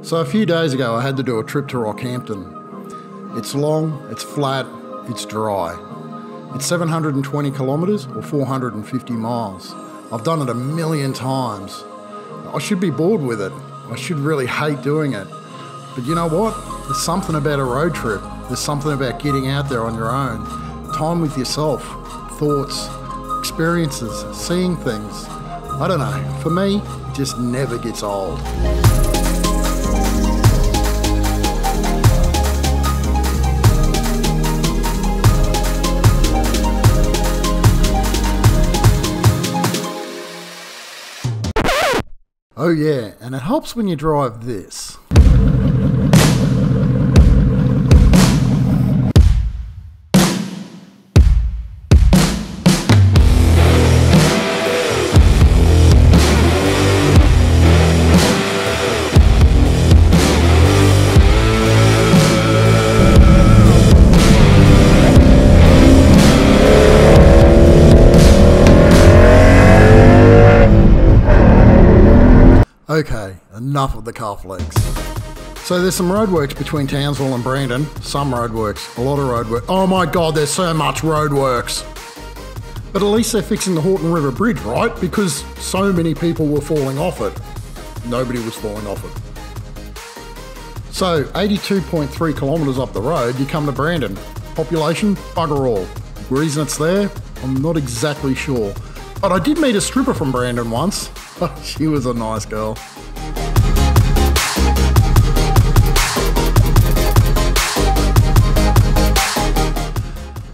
So a few days ago I had to do a trip to Rockhampton. It's long, it's flat, it's dry. It's 720 kilometres or 450 miles. I've done it a million times. I should be bored with it. I should really hate doing it. But you know what? There's something about a road trip. There's something about getting out there on your own. Time with yourself, thoughts, experiences, seeing things. I don't know, for me, it just never gets old. Oh yeah, and it helps when you drive this. Okay, enough of the cufflinks. So there's some roadworks between Townsville and Brandon. Some roadworks, a lot of roadwork. Oh my God, there's so much roadworks. But at least they're fixing the Horton River Bridge, right? Because so many people were falling off it. Nobody was falling off it. So 82.3 kilometres up the road, you come to Brandon. Population, bugger all. The reason it's there, I'm not exactly sure. But I did meet a stripper from Brandon once. She was a nice girl.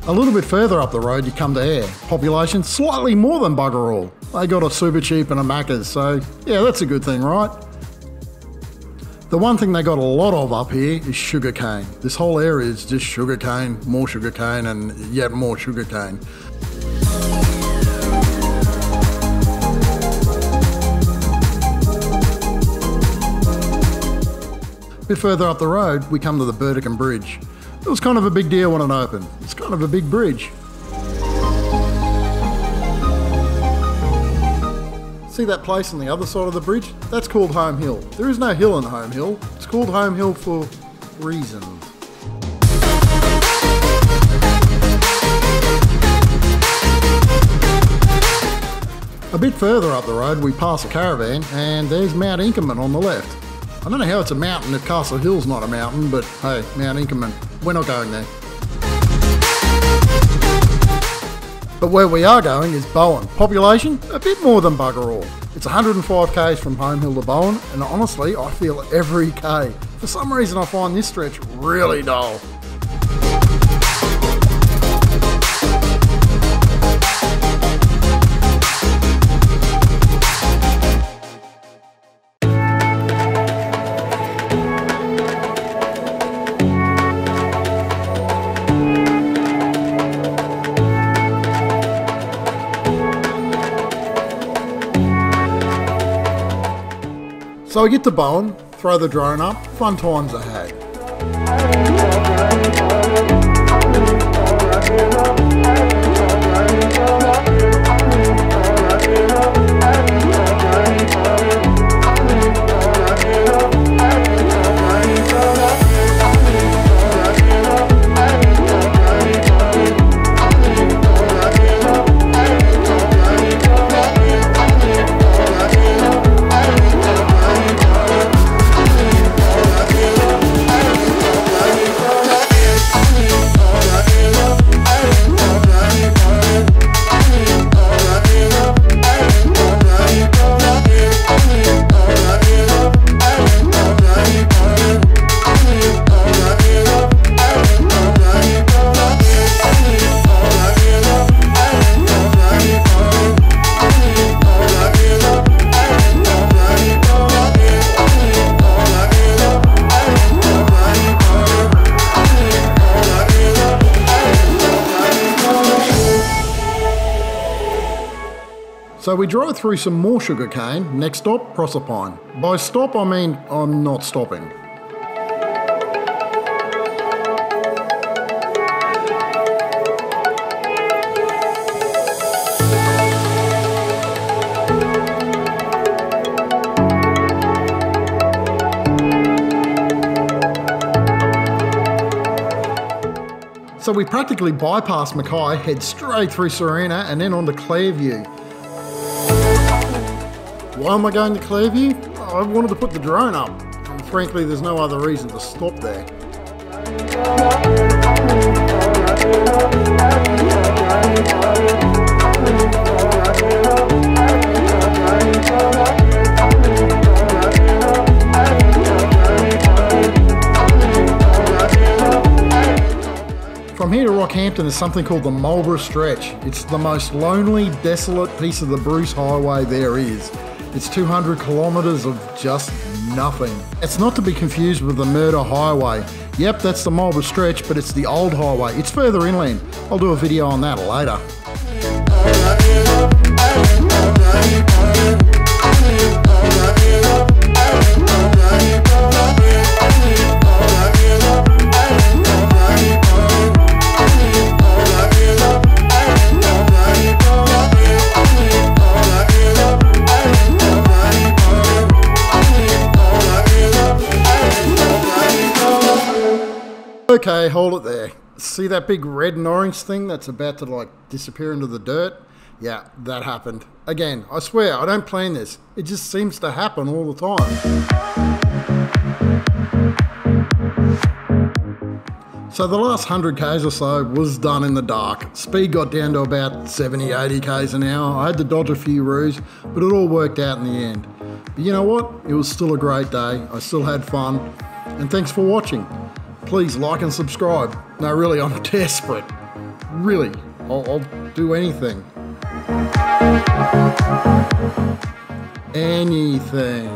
A little bit further up the road you come to Ayr. Population slightly more than bugger all. They got a super cheap and a Macca's, so yeah, that's a good thing, right? The one thing they got a lot of up here is sugarcane. This whole area is just sugarcane, and yet more sugarcane. A bit further up the road, we come to the Burdekin Bridge. It was kind of a big deal when it opened. It's kind of a big bridge. See that place on the other side of the bridge? That's called Home Hill. There is no hill in Home Hill. It's called Home Hill for reasons. A bit further up the road, we pass a caravan, and there's Mount Inkerman on the left. I don't know how it's a mountain if Castle Hill's not a mountain, but hey, Mount Inkerman, we're not going there. But where we are going is Bowen. Population, a bit more than bugger all. It's 105 k's from Home Hill to Bowen, and honestly, I feel every k. For some reason, I find this stretch really dull. So I get to Bowen, throw the drone up, fun times I had. So we drive through some more sugarcane. Next stop, Proserpine. By stop, I mean I'm not stopping. So we practically bypass Mackay, head straight through Serena and then on to Clairview. Why am I going to Clairview? I wanted to put the drone up, and frankly there's no other reason to stop there. From here to Rockhampton is something called the Marlborough Stretch. It's the most lonely, desolate piece of the Bruce Highway there is. It's 200 kilometres of just nothing. It's not to be confused with the Murder Highway. Yep, that's the Marlborough Stretch, but it's the old highway. It's further inland. I'll do a video on that later. Okay, hold it there. See that big red and orange thing that's about to like disappear into the dirt? Yeah, that happened. Again, I swear, I don't plan this. It just seems to happen all the time. So the last 100 k's or so was done in the dark. Speed got down to about 70, 80 k's an hour. I had to dodge a few roos, but it all worked out in the end. But you know what? It was still a great day. I still had fun. And thanks for watching. Please like and subscribe. No, really, I'm desperate. Really, I'll do anything. Anything.